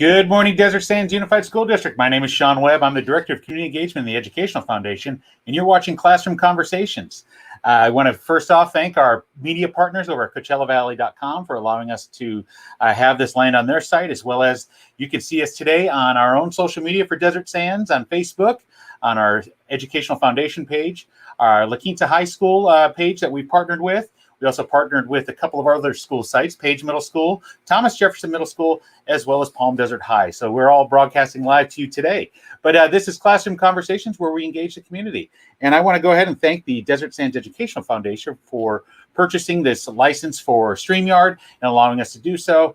Good morning, Desert Sands Unified School District. My name is Sean Webb. I'm the Director of Community Engagement in the Educational Foundation, and you're watching Classroom Conversations. I want to first off thank our media partners over at CoachellaValley.com for allowing us to have this land on their site, as well as you can see us today on our own social media for Desert Sands, on Facebook, on our Educational Foundation page, our La Quinta High School page that we partnered with. We also partnered with a couple of our other school sites, Page Middle School, Thomas Jefferson Middle School, as well as Palm Desert High. So we're all broadcasting live to you today. But this is Classroom Conversations, where we engage the community. And I want to go ahead and thank the Desert Sands Educational Foundation for purchasing this license for StreamYard and allowing us to do so.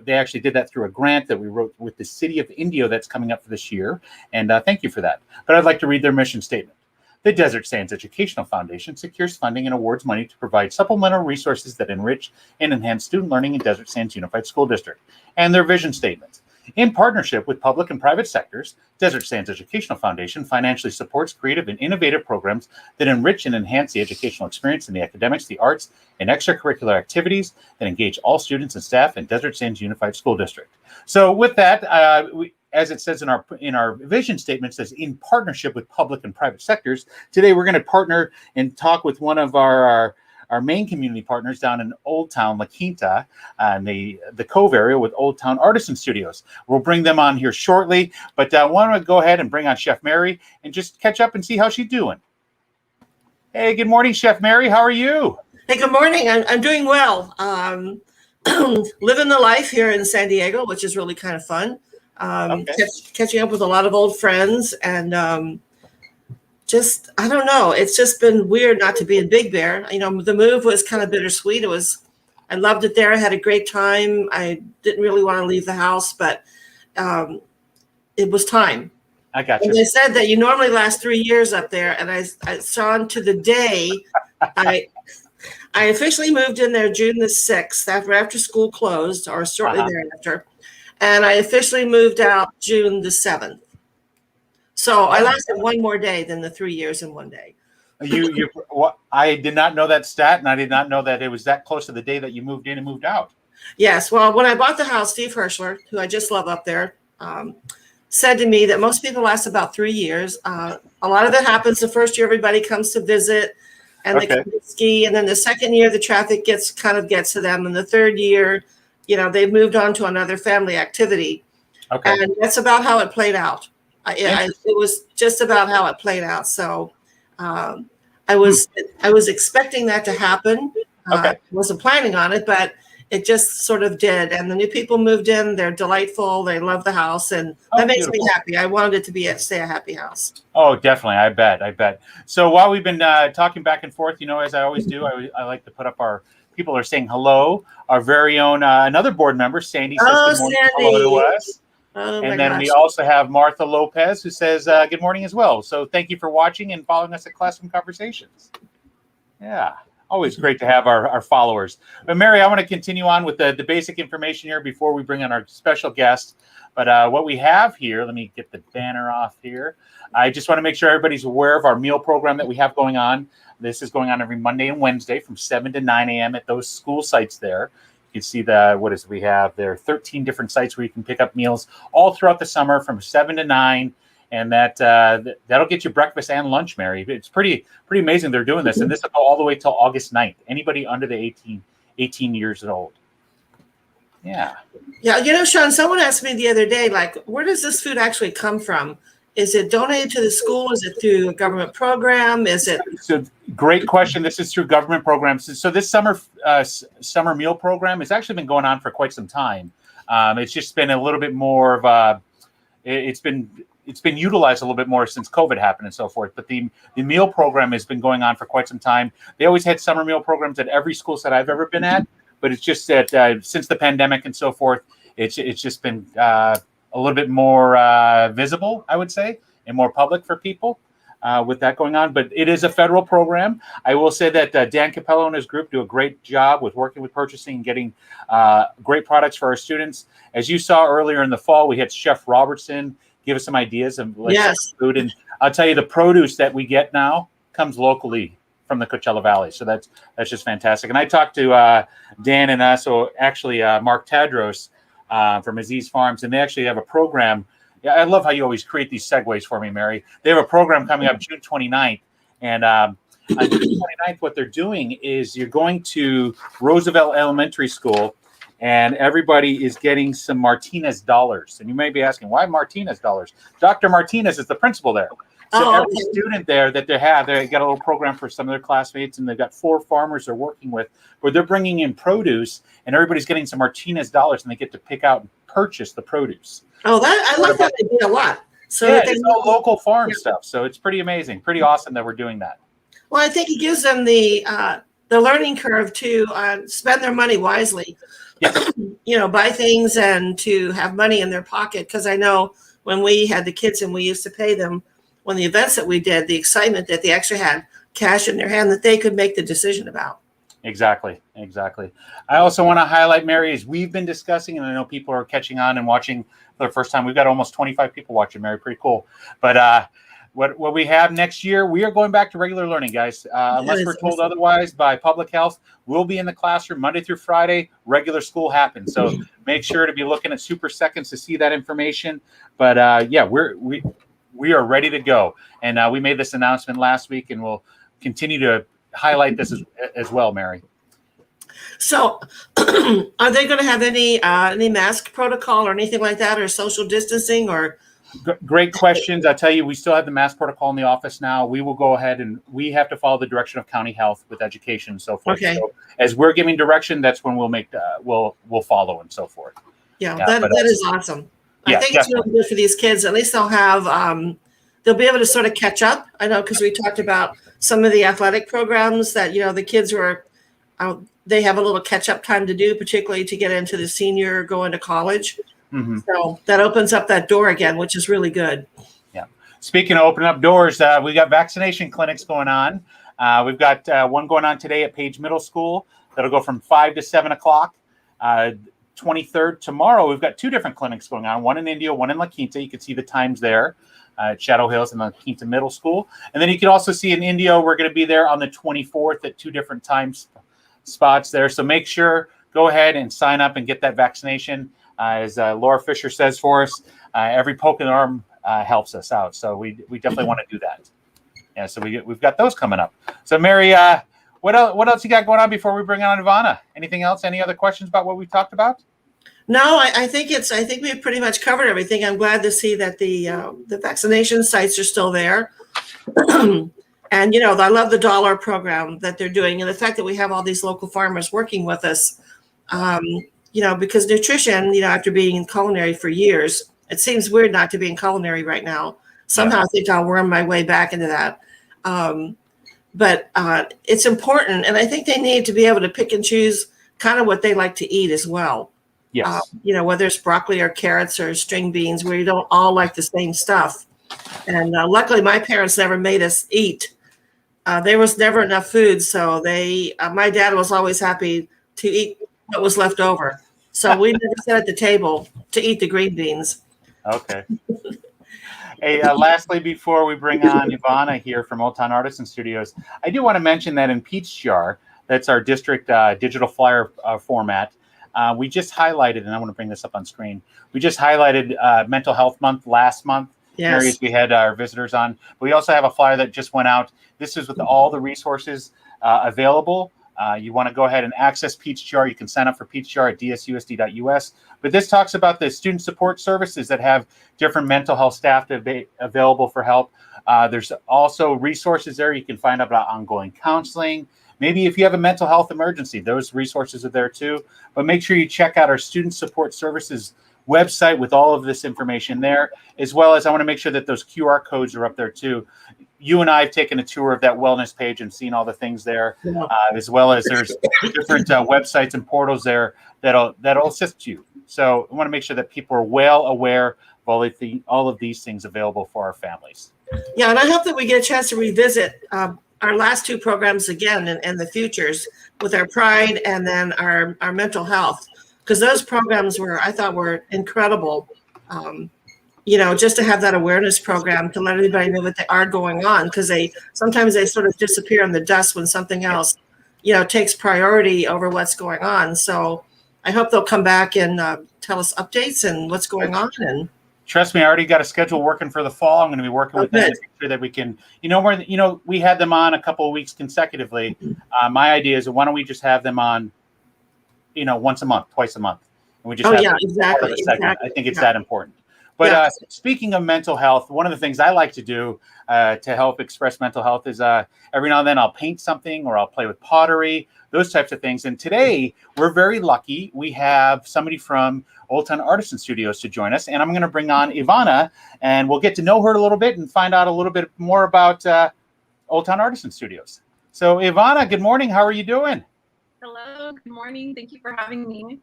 They actually did that through a grant that we wrote with the City of Indio that's coming up for this year. And thank you for that. But I'd like to read their mission statement. The Desert Sands Educational Foundation secures funding and awards money to provide supplemental resources that enrich and enhance student learning in Desert Sands Unified School District. And their vision statements. In partnership with public and private sectors, Desert Sands Educational Foundation financially supports creative and innovative programs that enrich and enhance the educational experience in the academics, the arts, and extracurricular activities that engage all students and staff in Desert Sands Unified School District. So with that, as it says in our vision statement, it says in partnership with public and private sectors. Today, we're going to partner and talk with one of our main community partners down in Old Town, La Quinta, and the Cove area with Old Town Artisan Studios. We'll bring them on here shortly, but I want to go ahead and bring on Chef Mary and just catch up and see how she's doing. Hey, good morning, Chef Mary. How are you? Hey, good morning. I'm doing well. Living the life here in San Diego, which is really kind of fun. Catching up with a lot of old friends, and I don't know. It's just been weird not to be in Big Bear. You know, the move was kind of bittersweet. I loved it there. I had a great time. I didn't really want to leave the house, but it was time. I got you. And they said that you normally last 3 years up there, and I saw to the day. I officially moved in there June the 6th after school closed, or shortly thereafter. And I officially moved out June the 7th. So I lasted one more day than the 3 years in one day. I did not know that stat, and I did not know that it was that close to the day that you moved in and moved out. Yes. Well, when I bought the house, Steve Hirschler, who I just love up there, said to me that most people last about 3 years. A lot of it happens the first year. Everybody comes to visit, and they come to ski. And then the second year, the traffic gets to them. And the third year, you know, they've moved on to another family activity. Okay. And that's about how it played out. It was just about how it played out. So I was expecting that to happen. I wasn't planning on it, but it just sort of did. And the new people moved in. They're delightful. They love the house. And that makes me happy. I wanted it to stay a happy house. Oh, definitely. I bet. So while we've been talking back and forth, you know, as I always do, I like to put up our people are saying hello. Our very own another board member, Sandy, says good morning. Sandy. Hello to us. And then we also have Martha Lopez, who says good morning as well. So thank you for watching and following us at Classroom Conversations. Yeah, always great to have our followers. But Mary, I want to continue on with the basic information here before we bring on our special guest. But what we have here, let me get the banner off here. I just want to make sure everybody's aware of our meal program that we have going on. This is going on every Monday and Wednesday from 7 to 9 a.m. at those school sites there. You can see we have there 13 different sites where you can pick up meals all throughout the summer from 7 to 9. And that'll get you breakfast and lunch, Mary. It's pretty amazing they're doing this. And this will go all the way till August 9th. Anybody under the 18 years old. Yeah. Yeah. You know, Sean, someone asked me the other day, like, where does this food actually come from? Is it donated to the school? Is it through a government program? Is it? So great question. This is through government programs. So this summer meal program has actually been going on for quite some time. It's just been a little bit more of it's been utilized a little bit more since COVID happened and so forth. But the meal program has been going on for quite some time. They always had summer meal programs at every school site I've ever been at. But it's just that since the pandemic and so forth, it's just been a little bit more visible, I would say, and more public for people with that going on. But it is a federal program. I will say that Dan Capello and his group do a great job with working with purchasing and getting great products for our students. As you saw earlier in the fall, we had Chef Robertson give us some ideas of food. And I'll tell you, the produce that we get now comes locally from the Coachella Valley. So that's just fantastic. And I talked to Dan and Mark Tadros from Aziz Farms, and they actually have a program. Yeah, I love how you always create these segues for me, Mary. They have a program coming up June 29th, and on June 29th, what they're doing is you're going to Roosevelt Elementary School, and everybody is getting some Martinez dollars. And you may be asking, why Martinez dollars? Dr. Martinez is the principal there. So every student there that they got a little program for some of their classmates, and they've got 4 farmers they're working with where they're bringing in produce, and everybody's getting some Martinez dollars, and they get to pick out and purchase the produce. Oh, I like that idea a lot. So yeah, it's all local farm stuff. So it's pretty amazing, pretty awesome that we're doing that. Well, I think it gives them the learning curve to spend their money wisely. Yes. Buy things and to have money in their pocket. Because I know when we had the kids and we used to pay them when the events that we did, the excitement that they actually had cash in their hand that they could make the decision about. Exactly. I also want to highlight, Mary, as we've been discussing, and I know people are catching on and watching for the first time. We've got almost 25 people watching, Mary. Pretty cool. But what we have next year, we are going back to regular learning, guys. Unless we're told otherwise by public health, we'll be in the classroom Monday through Friday. Regular school happens. So make sure to be looking at Super Seconds to see that information. But we are ready to go. And we made this announcement last week, and we'll continue to highlight this as well, Mary. So are they going to have any mask protocol or anything like that, or social distancing? Or Great questions. I tell you, we still have the mask protocol in the office now. We will go ahead, and we have to follow the direction of county health with education and so forth. Okay. So as we're giving direction, that's when we'll make we'll follow and so forth. Yeah, that is awesome. I think it's really good for these kids. At least they'll have they'll be able to sort of catch up. I know, because we talked about some of the athletic programs that the kids were they have a little catch up time to do, particularly to get into the senior going to college. Mm-hmm. So that opens up that door again, which is really good. Yeah. Speaking of opening up doors, we got vaccination clinics going on. We've got one going on today at Page Middle School. That'll go from 5 to 7 o'clock. 23rd tomorrow, we've got 2 different clinics going on. One in Indio, one in La Quinta. You can see the times there at Shadow Hills and La Quinta Middle School. And then you can also see in Indio, we're going to be there on the 24th at 2 different spots there. So make sure, go ahead and sign up and get that vaccination. As Laura Fisher says for us, every poke in the arm helps us out. So we definitely want to do that. Yeah, so we've got those coming up. So Mary, what else you got going on before we bring on Ivana? Anything else? Any other questions about what we've talked about? No, I think we've pretty much covered everything. I'm glad to see that the vaccination sites are still there. And I love the dollar program that they're doing, and the fact that we have all these local farmers working with us. Because nutrition, after being in culinary for years, it seems weird not to be in culinary right now. Somehow I think I'll worm my way back into that. But it's important, and I think they need to be able to pick and choose kind of what they like to eat as well. Yes. Whether it's broccoli or carrots or string beans, where you don't all like the same stuff. And luckily, my parents never made us eat. There was never enough food, so my dad was always happy to eat what was left over. So we never sat at the table to eat the green beans. Okay. Hey, lastly, before we bring on Ivana here from Old Town Artisan Studios, I do want to mention that in Peach Jar, that's our district digital flyer format, we just highlighted, and I want to bring this up on screen, we just highlighted Mental Health Month last month. Yes. Areas we had our visitors on. But we also have a flyer that just went out. This is with all the resources available. You want to go ahead and access Peach Jar. You can sign up for Peach Jar at DSUSD.US. But this talks about the student support services that have different mental health staff that be available for help. There's also resources there. You can find out about ongoing counseling. Maybe if you have a mental health emergency, those resources are there too. But make sure you check out our student support services website with all of this information there, as well as I want to make sure that those QR codes are up there too. You and I have taken a tour of that wellness page and seen all the things there, as well as there's different websites and portals there that'll assist you. So I want to make sure that people are well aware of all of these things available for our families. Yeah, and I hope that we get a chance to revisit our last 2 programs again and the futures with our Pride and then our mental health, because those programs I thought were incredible. Just to have that awareness program to let everybody know that they are going on, because sometimes they sort of disappear in the dust when something else, takes priority over what's going on. So I hope they'll come back and tell us updates and what's going on. And trust me, I already got a schedule working for the fall. I'm going to be working with them to make sure that we can, we had them on a couple of weeks consecutively. My idea is, why don't we just have them on, once a month, twice a month, and we just exactly. I think it's that important. But speaking of mental health, one of the things I like to do to help express mental health is every now and then I'll paint something, or I'll play with pottery, those types of things. And today we're very lucky. We have somebody from Old Town Artisan Studios to join us, and I'm going to bring on Ivana, and we'll get to know her a little bit and find out a little bit more about Old Town Artisan Studios. So Ivana, good morning. How are you doing? Hello, good morning. Thank you for having me.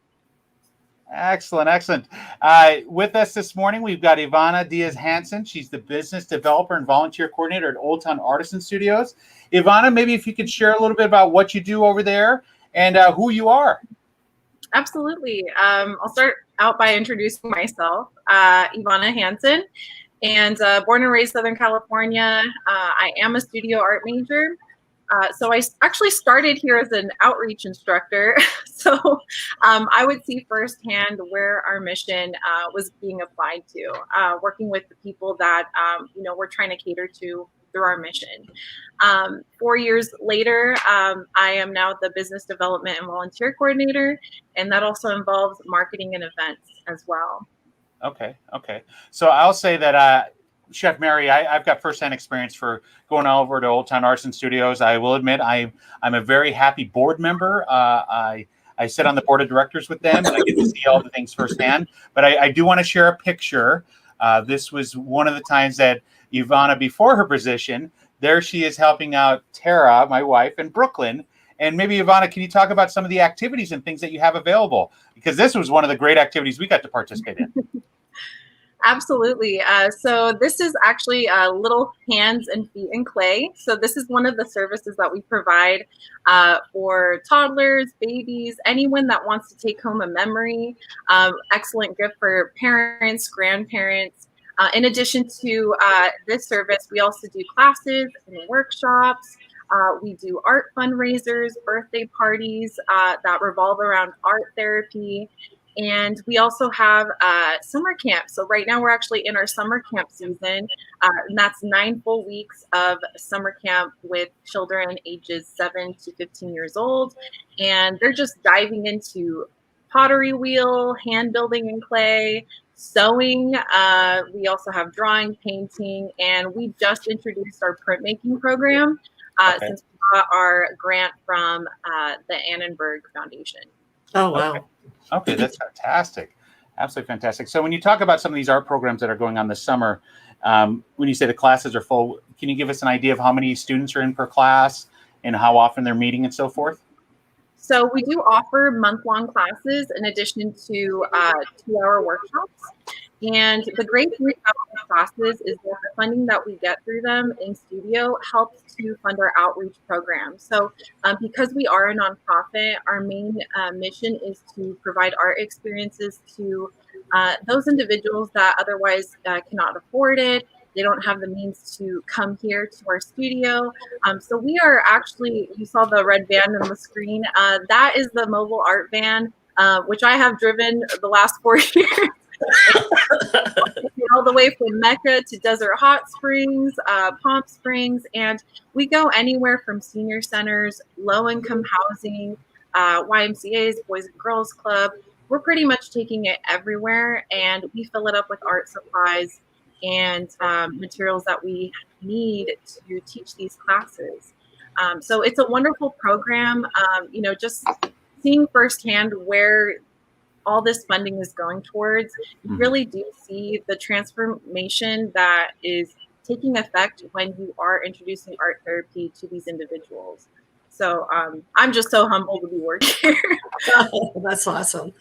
Excellent, excellent. With us this morning, we've got Ivana Diaz-Hansen. She's the business developer and volunteer coordinator at Old Town Artisan Studios. Ivana, maybe if you could share a little bit about what you do over there and who you are. Absolutely. I'll start out by introducing myself, Ivana Hansen, and born and raised Southern California. I am a studio art major. So I actually started here as an outreach instructor. So I would see firsthand where our mission was being applied to, working with the people that, we're trying to cater to through our mission. 4 years later, I am now the business development and volunteer coordinator, and that also involves marketing and events as well. Okay. So I'll say that Chef Mary, I've got firsthand experience for going over to Old Town Artisan Studios. I will admit I'm a very happy board member. I sit on the board of directors with them, and I get to see all the things firsthand. But I do want to share a picture. This was one of the times that Ivana, before her position, there she is helping out Tara, my wife, in Brooklyn. And maybe, Ivana, can you talk about some of the activities and things that you have available? Because this was one of the great activities we got to participate in. Absolutely. So this is actually Little Hands and Feet in Clay. So this is one of the services that we provide for toddlers, babies, anyone that wants to take home a memory. Excellent gift for parents, grandparents. In addition to this service, we also do classes and workshops. We do art fundraisers, birthday parties that revolve around art therapy. And we also have summer camp. So right now we're actually in our summer camp season. And that's 9 full weeks of summer camp with children ages 7 to 15 years old. And they're just diving into pottery wheel, hand building in clay, sewing. We also have drawing, painting, and we just introduced our printmaking program since we got our grant from the Annenberg Foundation. Oh, wow. Okay, that's fantastic. Absolutely fantastic. So when you talk about some of these art programs that are going on this summer, when you say the classes are full, can you give us an idea of how many students are in per class and how often they're meeting and so forth? So we do offer month-long classes in addition to 2-hour workshops. And the great thing about these classes is that the funding that we get through them in studio helps to fund our outreach program. So because we are a nonprofit, our main mission is to provide art experiences to those individuals that otherwise cannot afford it. They don't have the means to come here to our studio. So we are actually, you saw the red van on the screen. That is the mobile art van, which I have driven the last 4 years. All the way from Mecca to Desert Hot Springs, Palm Springs, and we go anywhere from senior centers, low-income housing, YMCA's, Boys and Girls Club. We're pretty much taking it everywhere, and we fill it up with art supplies and materials that we need to teach these classes. So it's a wonderful program. Just seeing firsthand where all this funding is going towards, you really do see the transformation that is taking effect when you are introducing art therapy to these individuals. So I'm just so humbled to be working here. Oh, that's awesome.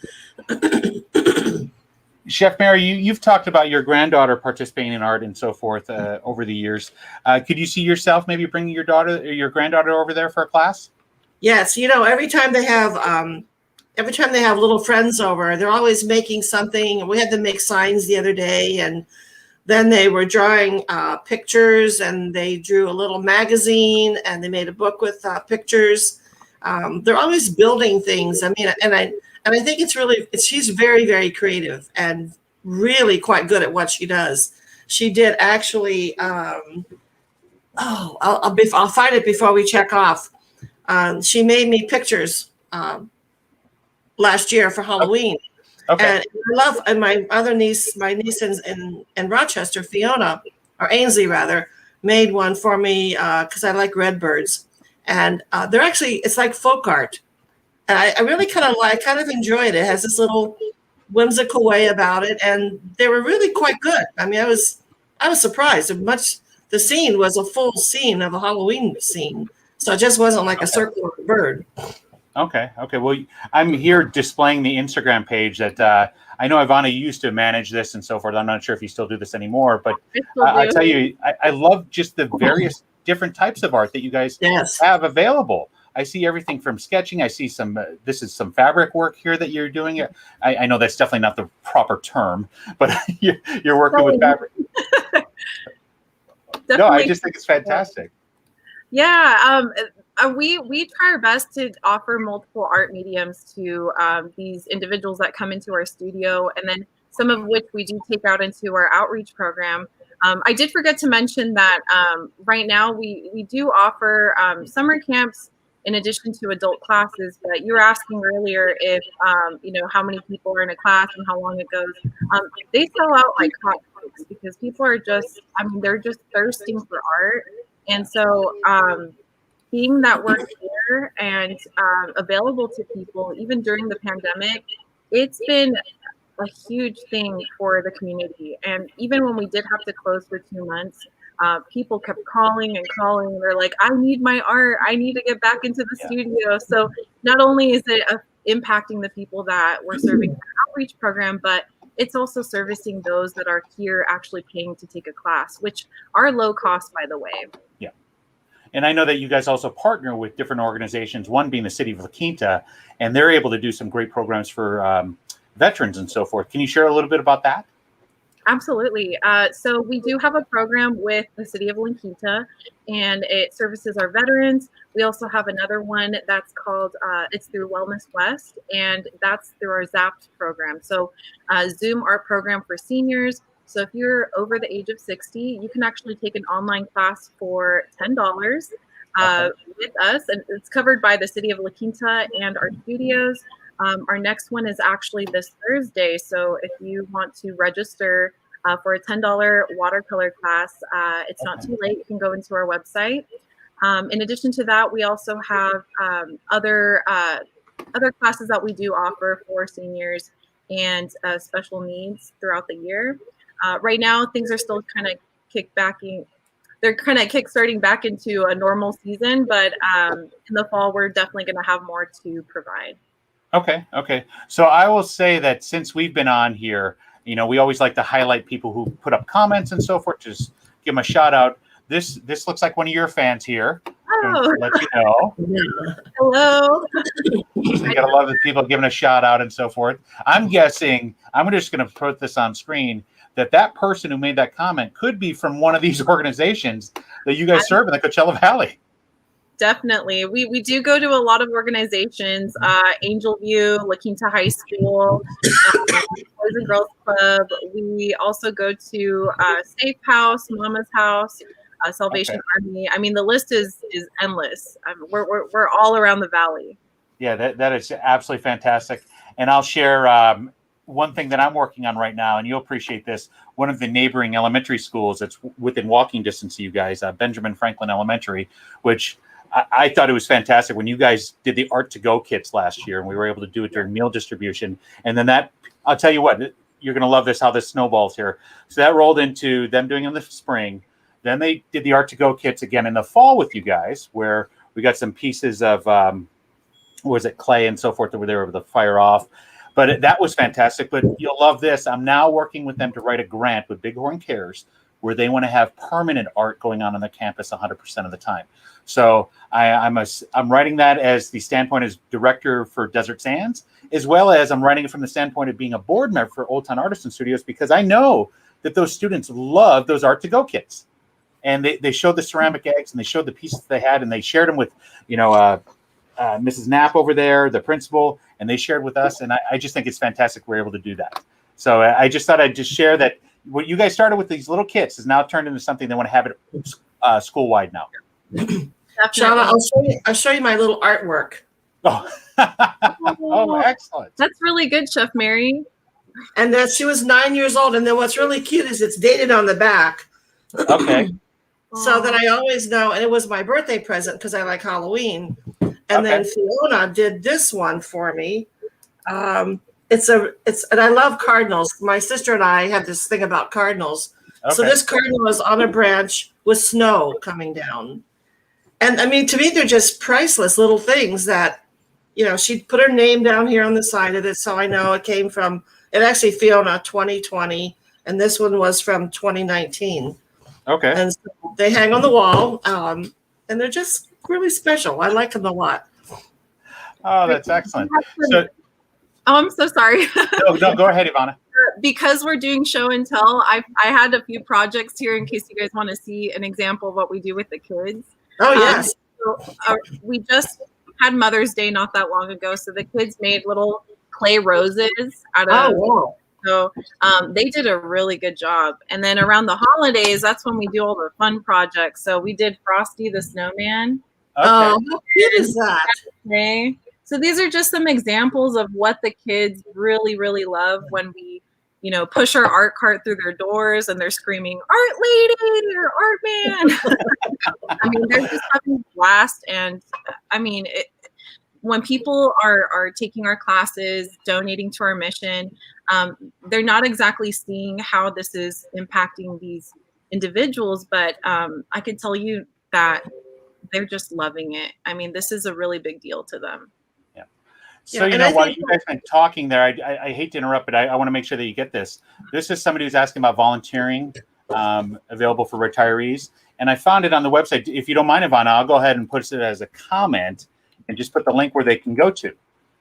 Chef Mary, you've talked about your granddaughter participating in art and so forth over the years. Could you see yourself maybe bringing your granddaughter over there for a class? Yes, every time they have little friends over, they're always making something. We had them make signs the other day, and then they were drawing pictures, and they drew a little magazine, and they made a book with pictures. They're always building things. I mean, and And I think she's very, very creative and really quite good at what she does. She did actually, I'll find it before we check off. She made me pictures last year for Halloween. Okay. And my other niece, in Rochester, Fiona, or Ainsley rather, made one for me because I like red birds. And they're actually, it's like folk art. And I really kind of enjoyed it. It has this little whimsical way about it. And they were really quite good. I mean, I was surprised. The scene was a full scene of a Halloween scene. So it just wasn't like a circle of a bird. Okay. Well, I'm here displaying the Instagram page that I know Ivana used to manage this and so forth. I'm not sure if you still do this anymore, but I tell you, I love just the various different types of art that you guys have available. I see everything from sketching. I see this is some fabric work here that you're doing. I know that's definitely not the proper term, but you're working with fabric. No, I just think it's fantastic. Yeah. We try our best to offer multiple art mediums to these individuals that come into our studio, and then some of which we do take out into our outreach program. I did forget to mention that right now we do offer summer camps in addition to adult classes. But you were asking earlier if how many people are in a class and how long it goes. They sell out like hotcakes because people are they're just thirsting for art, and so. Being that we're here and available to people, even during the pandemic, it's been a huge thing for the community. And even when we did have to close for 2 months, people kept calling and calling. They're like, I need my art. I need to get back into the studio. So not only is it impacting the people that we're serving in the outreach program, but it's also servicing those that are here actually paying to take a class, which are low cost, by the way. Yeah. And I know that you guys also partner with different organizations, one being the City of La Quinta, and they're able to do some great programs for veterans and so forth. Can you share a little bit about that? Absolutely. So we do have a program with the City of La Quinta, and it services our veterans. We also have another one that's called, it's through Wellness West, and that's through our ZAPT program. So Zoom art program for seniors. So if you're over the age of 60, you can actually take an online class for $10 with us, and it's covered by the City of La Quinta and our studios. Our next one is actually this Thursday. So if you want to register for a $10 watercolor class, it's not too late. You can go into our website. In addition to that, we also have other classes that we do offer for seniors and special needs throughout the year. Right now, things are still kind of kickstarting back into a normal season, but in the fall, we're definitely going to have more to provide. Okay. So I will say that since we've been on here, we always like to highlight people who put up comments and so forth. Just give them a shout out. This looks like one of your fans here. Oh. Let you know. Hello. You gotta love the people giving a shout out and so forth. I'm guessing, I'm just going to put this on screen, that person who made that comment could be from one of these organizations that you guys serve in the Coachella Valley. Definitely. We do go to a lot of organizations, Angel View, La Quinta High School, Boys and Girls Club. We also go to Safe House, Mama's House, Salvation Army. I mean, the list is endless. We're all around the valley. Yeah, that is absolutely fantastic. And I'll share one thing that I'm working on right now, and you'll appreciate this. One of the neighboring elementary schools that's within walking distance of you guys, Benjamin Franklin Elementary, which I thought it was fantastic when you guys did the Art to Go kits last year, and we were able to do it during meal distribution. And then I'll tell you what, you're going to love this, how this snowballs here. So that rolled into them doing it in the spring. Then they did the Art to Go kits again in the fall with you guys, where we got some pieces of, clay and so forth that were there to fire off. But that was fantastic. But you'll love this. I'm now working with them to write a grant with Bighorn Cares, where they want to have permanent art going on the campus 100% of the time. So I'm writing that as the standpoint as director for Desert Sands, as well as I'm writing it from the standpoint of being a board member for Old Town Artisan Studios, because I know that those students love those Art to Go kits. And they showed the ceramic eggs, and they showed the pieces they had, and they shared them with, Mrs. Knapp over there, the principal, and they shared with us. And I just think it's fantastic we're able to do that. So I just thought I'd just share that what you guys started with these little kits is now turned into something they want to have it school-wide now. Shauna, I'll show you my little artwork. Oh, oh, excellent. That's really good, Chef Mary. And that she was 9 years old. And then what's really cute is it's dated on the back. Okay. So that I always know. And it was my birthday present because I like Halloween. And then Fiona did this one for me. And I love cardinals. My sister and I have this thing about cardinals. So this cardinal is on a branch with snow coming down. And I mean, to me, they're just priceless little things that, she put her name down here on the side of it. So I know it came from, it actually Fiona 2020. And this one was from 2019. Okay. And so they hang on the wall. And they're just really special. I like them a lot. Oh, that's excellent. So, I'm so sorry. no, go ahead, Ivana. Because we're doing show and tell, I had a few projects here in case you guys want to see an example of what we do with the kids. Oh, yes. We just had Mother's Day not that long ago, so the kids made little clay roses out of. Oh, wow. So they did a really good job. And then around the holidays, that's when we do all the fun projects. So we did Frosty the Snowman. Okay. Oh, how cute is that? Okay. So these are just some examples of what the kids really, really love when we, push our art cart through their doors and they're screaming, "Art lady" or "Art man." I mean, they're just having a blast. And I mean, when people are taking our classes, donating to our mission, they're not exactly seeing how this is impacting these individuals, but I can tell you that they're just loving it. I mean, this is a really big deal to them. So, while you guys have been talking there, I hate to interrupt, but I want to make sure that you get this. This is somebody who's asking about volunteering available for retirees. And I found it on the website. If you don't mind, Ivana, I'll go ahead and put it as a comment and just put the link where they can go to.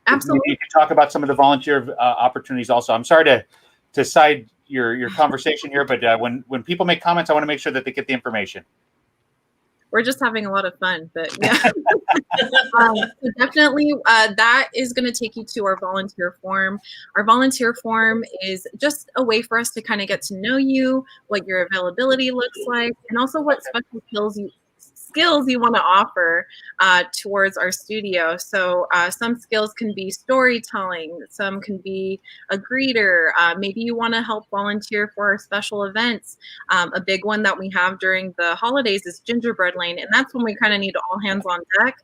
Absolutely. You can talk about some of the volunteer opportunities also. I'm sorry to side your conversation here, but when people make comments, I want to make sure that they get the information. We're just having a lot of fun, but yeah. So definitely that is going to take you to our volunteer form. Our volunteer form is just a way for us to kind of get to know you, what your availability looks like, and also what special skills you want to offer towards our studio. So some skills can be storytelling, some can be a greeter. Maybe you want to help volunteer for our special events. A big one that we have during the holidays is gingerbread lane, and that's when we kind of need all hands on deck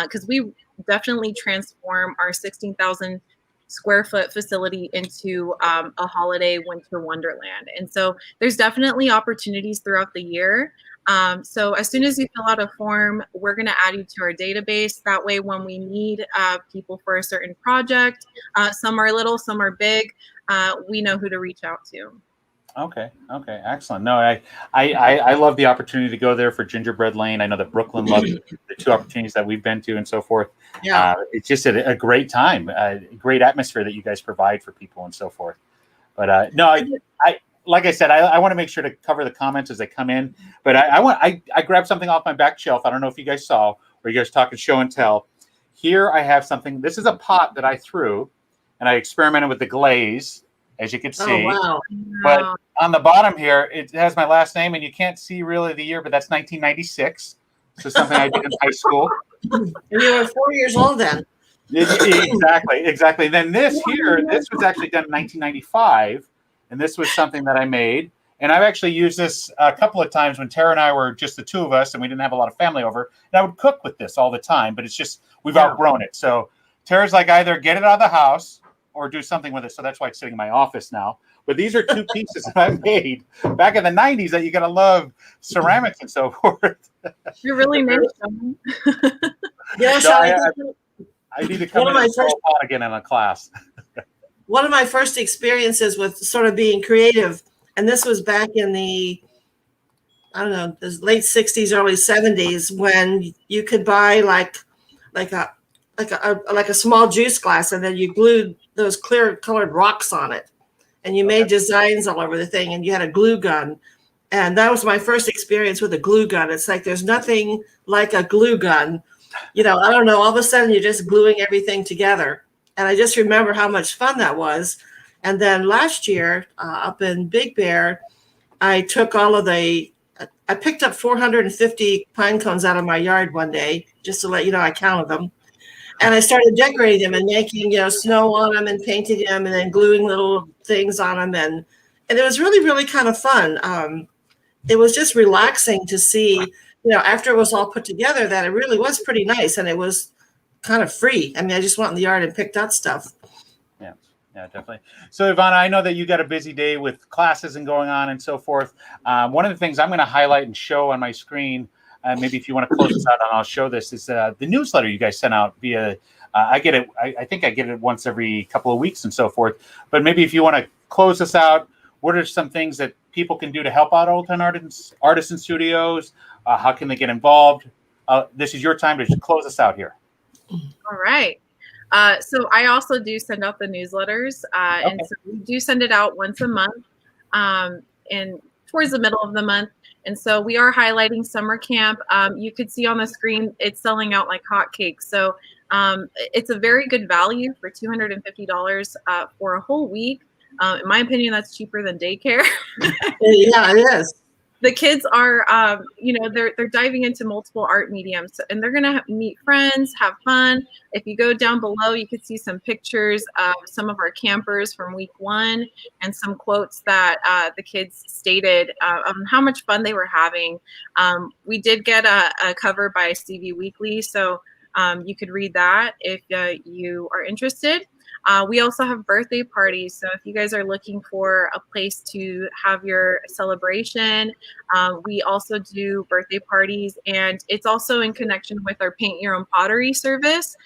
because we definitely transform our 16,000 square foot facility into a holiday winter wonderland. And so there's definitely opportunities throughout the year. So as soon as you fill out a form, we're going to add you to our database. That way, when we need people for a certain project, some are little, some are big, we know who to reach out to. Okay, excellent. No, I love the opportunity to go there for Gingerbread Lane. I know that Brooklyn loves the two opportunities that we've been to and so forth. Yeah, it's just a great time, a great atmosphere that you guys provide for people and so forth. But no, I like I said, I want to make sure to cover the comments as they come in. But I grabbed something off my back shelf. I don't know if you guys saw, or you guys talking show and tell. Here I have something. This is a pot that I threw, and I experimented with the glaze, as you can see. Oh, wow. But on the bottom here, it has my last name, and you can't see really the year, but that's 1996. So something I did in high school. And you were 4 years old then. Exactly. Then this was actually done in 1995. And this was something that I made. And I've actually used this a couple of times when Tara and I were just the two of us and we didn't have a lot of family over. And I would cook with this all the time, but it's just, we've outgrown it. So Tara's like, either get it out of the house or do something with it. So that's why it's sitting in my office now. But these are two pieces that I made back in the 90s that you got to love ceramics and so forth. You're really nice, Sean. Yeah, so I need to come in and solve pot again in a class. One of my first experiences with sort of being creative, and this was back in the, the late 60s, early 70s, when you could buy like a small juice glass, and then you glued those clear colored rocks on it, and you made designs all over the thing, and you had a glue gun. And that was my first experience with a glue gun. It's like there's nothing like a glue gun. I don't know, all of a sudden you're just gluing everything together. And I just remember how much fun that was. And then last year up in Big Bear, I picked up 450 pine cones out of my yard one day, just to let you know I counted them. And I started decorating them and making, snow on them and painting them and then gluing little things on them. And it was really, really kind of fun. It was just relaxing to see, after it was all put together, that it really was pretty nice. And it was kind of free. I mean, I just went in the yard and picked out stuff. Yeah, definitely. So, Ivana, I know that you got a busy day with classes and going on and so forth. One of the things I'm going to highlight and show on my screen, maybe if you want to close this out and I'll show this, is the newsletter you guys sent out via, I get it, I think I get it once every couple of weeks and so forth. But maybe if you want to close this out, what are some things that people can do to help out Old Town Artisan Studios? How can they get involved? This is your time to close us out here. All right. So I also do send out the newsletters, and so we do send it out once a month, and towards the middle of the month. And so we are highlighting summer camp. You could see on the screen, it's selling out like hotcakes. So it's a very good value for $250 for a whole week. In my opinion, that's cheaper than daycare. Yeah, it is. The kids are, they're diving into multiple art mediums, and they're going to meet friends, have fun. If you go down below, you can see some pictures of some of our campers from week 1 and some quotes that the kids stated on how much fun they were having. We did get a cover by CV Weekly, so you could read that if you are interested. We also have birthday parties. So if you guys are looking for a place to have your celebration, we also do birthday parties, and it's also in connection with our Paint Your Own Pottery service.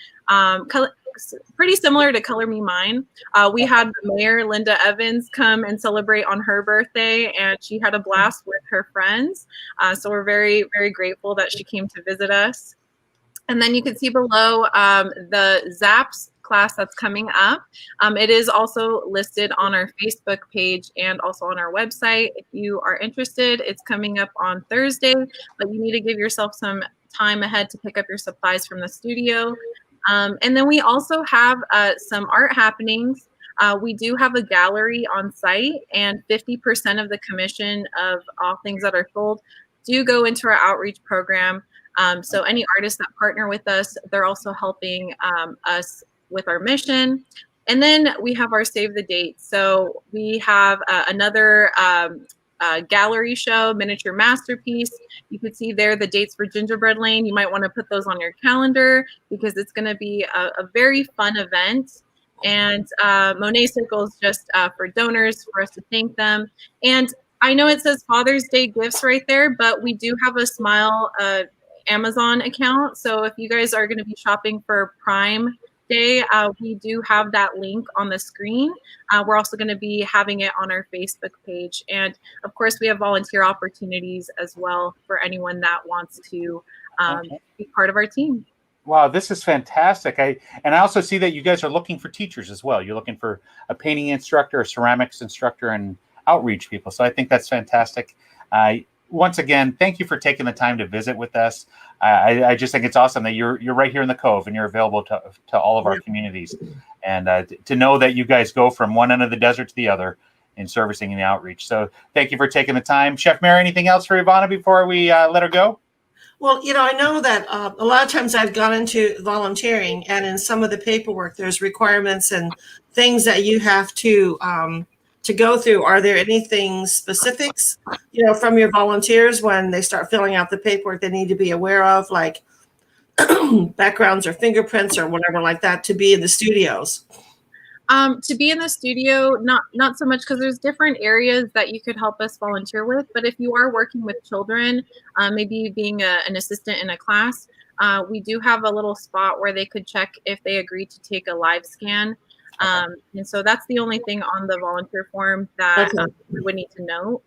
Pretty similar to Color Me Mine. We had the mayor, Linda Evans, come and celebrate on her birthday, and she had a blast with her friends. So we're very, very grateful that she came to visit us. And then you can see below the ZAPS class that's coming up. It is also listed on our Facebook page and also on our website. If you are interested, it's coming up on Thursday, but you need to give yourself some time ahead to pick up your supplies from the studio. And then we also have some art happenings. We do have a gallery on site, and 50% of the commission of all things that are sold do go into our outreach program. So any artists that partner with us, they're also helping us with our mission. And then we have our Save the Date. So we have another gallery show, miniature masterpiece. You can see there the dates for Gingerbread Lane. You might want to put those on your calendar because it's going to be a very fun event. And Monet Circles just for donors, for us to thank them. And I know it says Father's Day gifts right there, but we do have a Smile Amazon account. So if you guys are going to be shopping for Prime Day, we do have that link on the screen. We're also going to be having it on our Facebook page. And of course, we have volunteer opportunities as well for anyone that wants to be part of our team. Wow, this is fantastic. I also see that you guys are looking for teachers as well. You're looking for a painting instructor, a ceramics instructor, and outreach people. So I think that's fantastic. Once again, thank you for taking the time to visit with us. I just think it's awesome that you're right here in the Cove and you're available to all of our communities. And to know that you guys go from one end of the desert to the other in servicing and the outreach. So thank you for taking the time. Chef Mary, anything else for Ivana before we let her go? Well, I know that a lot of times I've gone into volunteering, and in some of the paperwork, there's requirements and things that you have to go through. Are there anything specifics, from your volunteers when they start filling out the paperwork they need to be aware of, like backgrounds or fingerprints or whatever like that, to be in the studios? To be in the studio, not so much, because there's different areas that you could help us volunteer with. But if you are working with children, maybe being an assistant in a class, we do have a little spot where they could check if they agree to take a live scan. And so that's the only thing on the volunteer form that we would need to know.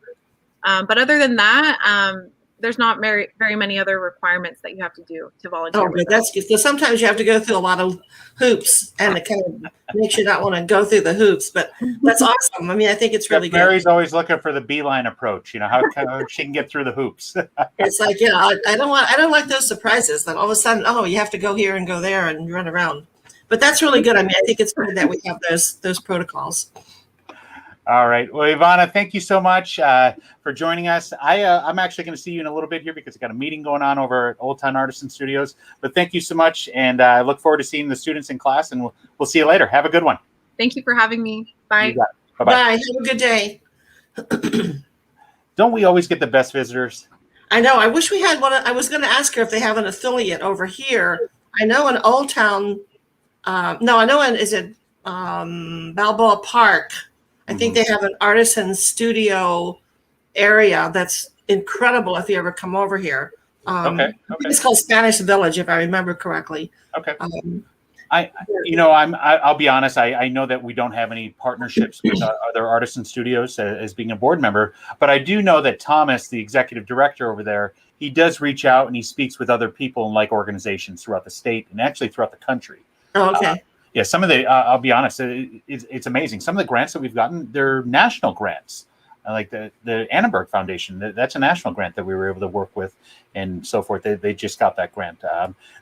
But other than that, there's not very many other requirements that you have to do to volunteer. Oh, but that's good. So sometimes you have to go through a lot of hoops, and it kind of makes you not want to go through the hoops. But that's awesome. I mean, I think it's really good. Mary's always looking for the beeline approach. How she can get through the hoops. It's like, I don't like those surprises that all of a sudden, you have to go here and go there and run around. But that's really good. I mean, I think it's good that we have those protocols. All right. Well, Ivana, thank you so much for joining us. I'm actually going to see you in a little bit here because I've got a meeting going on over at Old Town Artisan Studios. But thank you so much, and I look forward to seeing the students in class, and we'll see you later. Have a good one. Thank you for having me. Bye. Bye-bye. Bye. Have a good day. Don't we always get the best visitors? I know. I wish we had one. I was going to ask her if they have an affiliate over here. I know in Old Town. No, I know is it Balboa Park. I think they have an artisan studio area that's incredible if you ever come over here. Okay. It's called Spanish Village, if I remember correctly. Okay. I'll be honest. I know that we don't have any partnerships with other artisan studios as being a board member, but I do know that Thomas, the executive director over there, he does reach out and he speaks with other people in like organizations throughout the state and actually throughout the country. Oh, okay. Yeah, some of the, I'll be honest, it's amazing. Some of the grants that we've gotten, they're national grants. Like the Annenberg Foundation, that's a national grant that we were able to work with and so forth. They just got that grant.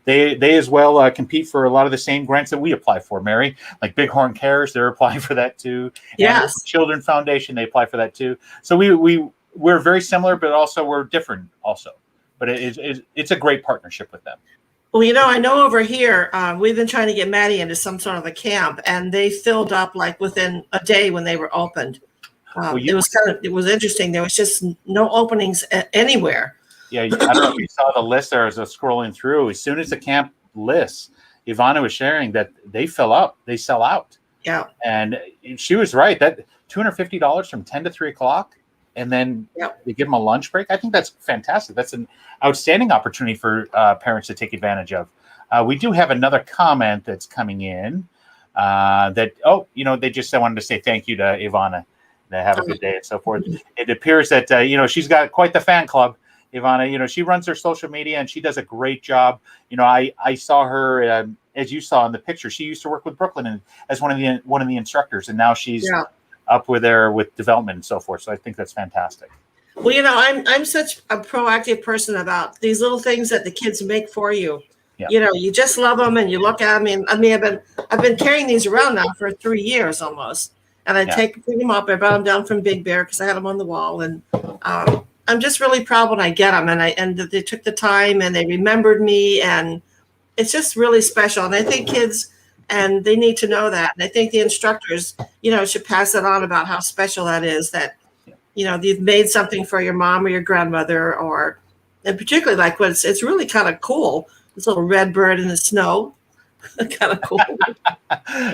They as well compete for a lot of the same grants that we apply for, Mary. Like Bighorn Cares, they're applying for that too. Yes. And Children Foundation, they apply for that too. So we're very similar, but also we're different also. But it's a great partnership with them. Well, I know over here, we've been trying to get Maddie into some sort of a camp, and they filled up like within a day when they were opened. It was interesting. There was just no openings anywhere. Yeah, I don't know if you saw the list there as I was scrolling through. As soon as the camp lists, Ivana was sharing that they fill up, they sell out. Yeah. And she was right. That $250 from 10 to 3 o'clock, and then they give them a lunch break. I think that's fantastic. That's an outstanding opportunity for parents to take advantage of. We do have another comment that's coming in they just wanted to say thank you to Ivana. Have a good day and so forth. It appears that, she's got quite the fan club, Ivana. She runs her social media and she does a great job. I saw her, as you saw in the picture, she used to work with Brooklyn and as one of the instructors, and now she's up with development and so forth. So I think that's fantastic. Well, I'm such a proactive person about these little things that the kids make for you. Yeah. You just love them and you look at them. I've been carrying these around now for 3 years almost. And I pick them up. I brought them down from Big Bear because I had them on the wall, and I'm just really proud when I get them. And they took the time and they remembered me, and it's just really special. And I think kids, and they need to know that. And I think the instructors, should pass it on about how special that is. That you've made something for your mom or your grandmother, and particularly like when it's really kind of cool. This little red bird in the snow. Kind of cool.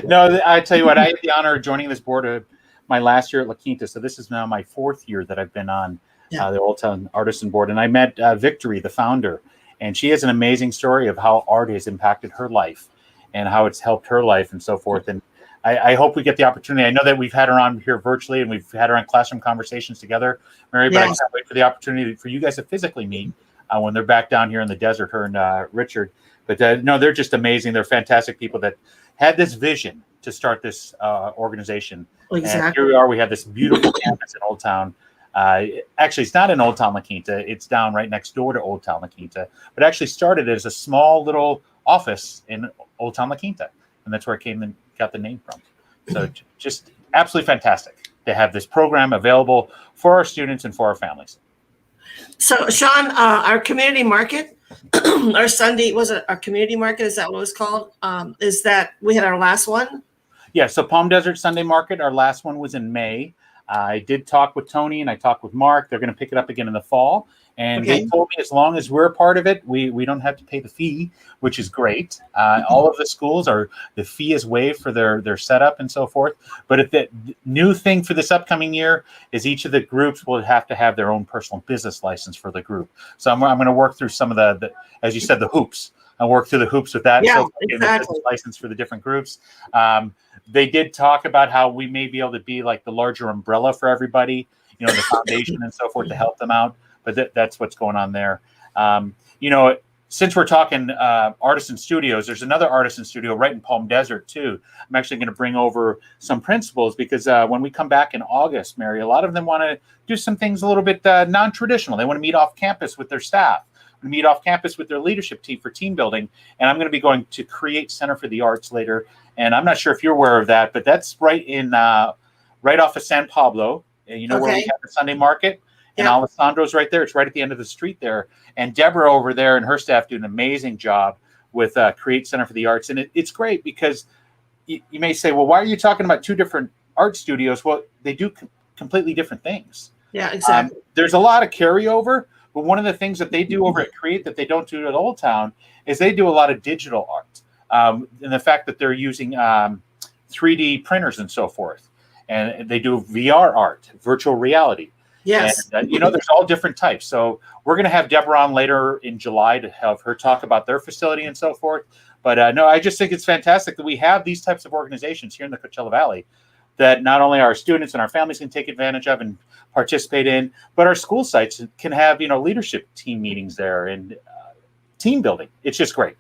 No, I tell you what, I had the honor of joining this board my last year at La Quinta. So this is now my 4th year that I've been on the Old Town Artisan Board. And I met Victory, the founder, and she has an amazing story of how art has impacted her life and how it's helped her life and so forth. And I hope we get the opportunity. I know that we've had her on here virtually and we've had her on classroom conversations together, Mary, but I can't wait for the opportunity for you guys to physically meet when they're back down here in the desert, her and Richard. But no, they're just amazing. They're fantastic people that had this vision to start this organization. Exactly. And here we are. We have this beautiful campus in Old Town. Actually, it's not in Old Town La Quinta. It's down right next door to Old Town La Quinta. But actually started as a small little office in Old Town La Quinta. And that's where it came and got the name from. So just absolutely fantastic to have this program available for our students and for our families. So, Sean, our community market, our Sunday, was it our community market? Is that what it was called? Is that we had our last one? Yeah, so Palm Desert Sunday Market, our last one was in May. I did talk with Tony and I talked with Mark. They're going to pick it up again in the fall. And they told me as long as we're a part of it, we don't have to pay the fee, which is great. All of the schools the fee is waived for their setup and so forth. But if the new thing for this upcoming year is each of the groups will have to have their own personal business license for the group. So I'm going to work through some of the, as you said, the hoops. I'll work through the hoops with that. Yeah, so exactly. License for the different groups. They did talk about how we may be able to be like the larger umbrella for everybody, the foundation and so forth to help them out. But that's what's going on there. Since we're talking artisan studios, there's another artisan studio right in Palm Desert too. I'm actually going to bring over some principals because when we come back in August, Mary, a lot of them want to do some things a little bit non-traditional. They want to meet off campus with their staff. to meet off campus with their leadership team for team building. And I'm going to be going to Create Center for the Arts later. And I'm not sure if you're aware of that, but that's right off of San Pablo. You know, where we have the Sunday market. And Alessandro's right there. It's right at the end of the street there. And Deborah over there and her staff do an amazing job with Create Center for the Arts. And it's great because you may say, well, why are you talking about two different art studios? Well, they do completely different things. Yeah, exactly. There's a lot of carryover, but one of the things that they do over at Create that they don't do at Old Town is they do a lot of digital art. And the fact that they're using 3D printers and so forth. And they do VR art, virtual reality. Yes. And, you know, there's all different types. So we're going to have Deborah on later in July to have her talk about their facility and so forth. But no, I just think it's fantastic that we have these types of organizations here in the Coachella Valley that not only our students and our families can take advantage of and participate in, but our school sites can have, you know, leadership team meetings there and team building. It's just great.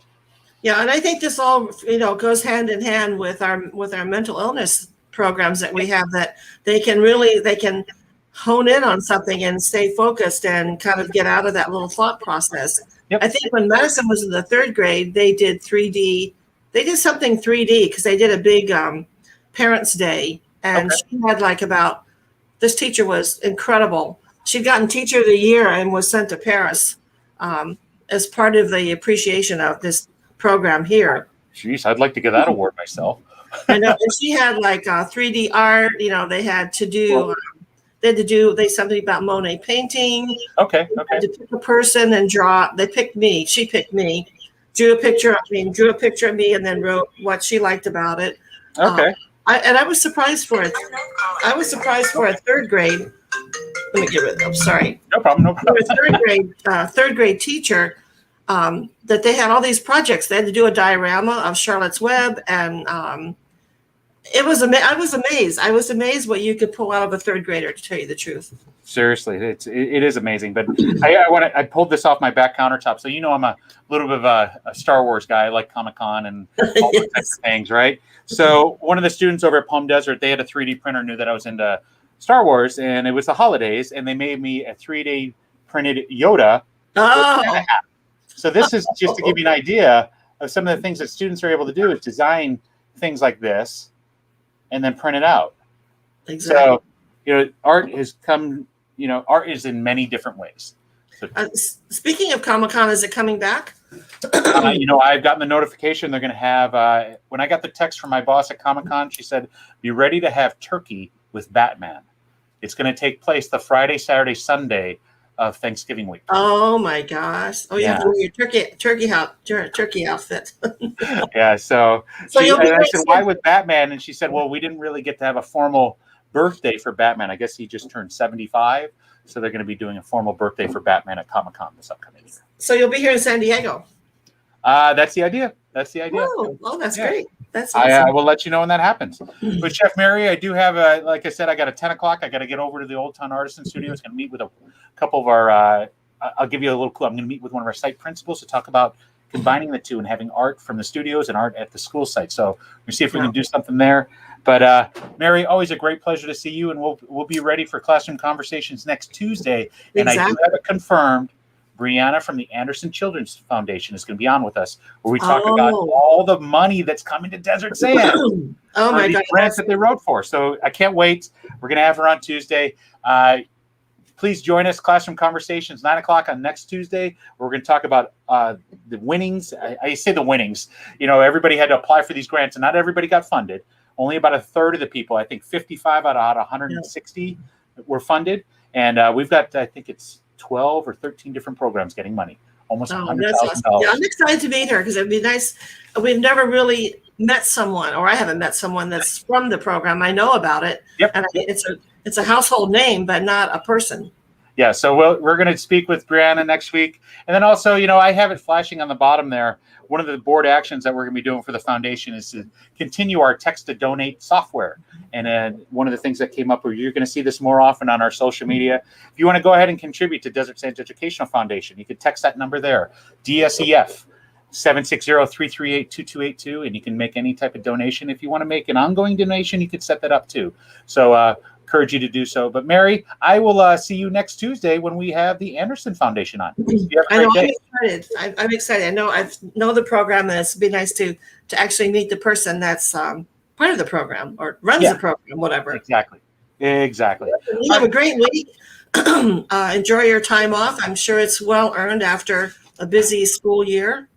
Yeah, and I think this all, you know, goes hand in hand with our mental illness programs that we have, that they can hone in on something and stay focused and kind of get out of that little thought process. Yep. I think when Madison was in the 3rd grade, they did 3D. They did something 3D because they did a big Parents' Day, and she had this teacher was incredible. She'd gotten Teacher of the Year and was sent to Paris as part of the appreciation of this program here. Jeez, I'd like to get that award myself. I know. And she had 3D art. You know, they had to do. They something about Monet painting. Okay. They had to pick a person and draw. They picked me. She picked me. Drew a picture of me, and then wrote what she liked about it. Okay. I was surprised for it. I was surprised for a 3rd grade. Let me get rid of them. Sorry. No problem. For a third grade teacher, that they had all these projects. They had to do a diorama of Charlotte's Web, and I was amazed. I was amazed what you could pull out of a 3rd grader, to tell you the truth. Seriously, it is amazing. But I pulled this off my back countertop, so you know I'm a little bit of a Star Wars guy. I like Comic-Con and all those types of things, right? So one of the students over at Palm Desert, they had a 3D printer, knew that I was into Star Wars, and it was the holidays, and they made me a 3D printed Yoda. Oh. So this is just to give you an idea of some of the things that students are able to do is design things like this and then print it out. Exactly. So, you know, art has come, you know, art is in many different ways. So, speaking of Comic-Con, is it coming back? You know, I've gotten the notification they're going to have, when I got the text from my boss at Comic-Con, she said, be ready to have turkey with Batman. It's going to take place the Friday, Saturday, Sunday of Thanksgiving week. Oh my gosh! Oh, you have to wear your turkey outfit. Yeah. So I said, why with Batman? And she said, well, we didn't really get to have a formal birthday for Batman. I guess he just turned 75, so they're going to be doing a formal birthday for Batman at Comic-Con this upcoming year. So you'll be here in San Diego. That's the idea. That's Oh, that's great. That's awesome. I will let you know when that happens. But Chef Mary, I do have like I said, I got a 10 o'clock. I got to get over to the Old Town Artisan Studios and meet with a couple of our. I'll give you a little clue. I'm going to meet with one of our site principals to talk about combining the two and having art from the studios and art at the school site. So we'll see if we can do something there. But Mary, always a great pleasure to see you, and we'll be ready for Classroom Conversations next Tuesday. And I do have it confirmed. Brianna from the Anderson Children's Foundation is going to be on with us, where we talk about all the money that's coming to Desert Sand. Oh my God! Grants that they wrote for. So I can't wait. We're going to have her on Tuesday. Please join us, Classroom Conversations, 9 o'clock on next Tuesday. We're going to talk about the winnings. I say the winnings. You know, everybody had to apply for these grants, and not everybody got funded. Only about a third of the people, I think 55 out of 160 were funded. And we've got, I think it's 12 or 13 different programs getting money, almost $100,000. Awesome. Yeah, I'm excited to meet her because it'd be nice. We've never really met someone, or I haven't met someone that's from the program. I know about it. Yep. And it's a household name, but not a person. Yeah, so we're going to speak with Brianna next week. And then also, you know, I have it flashing on the bottom there. One of the board actions that we're going to be doing for the foundation is to continue our text to donate software. And one of the things that came up, where you're going to see this more often on our social media. If you want to go ahead and contribute to Desert Sands Educational Foundation, you can text that number there, DSEF 760-338-2282, and you can make any type of donation. If you want to make an ongoing donation, you can set that up too. So encourage you to do so. But Mary, I will see you next Tuesday when we have the Anderson Foundation on. You have a I know, great I'm day. excited. I'm excited. I know know the program, and it's be nice to actually meet the person that's part of the program or runs the program, whatever. Exactly. You have a great week. Enjoy your time off. I'm sure it's well earned after a busy school year.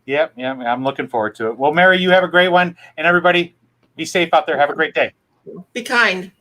Yep. I'm looking forward to it. Well, Mary, you have a great one, and everybody, be safe out there. Have a great day. Be kind.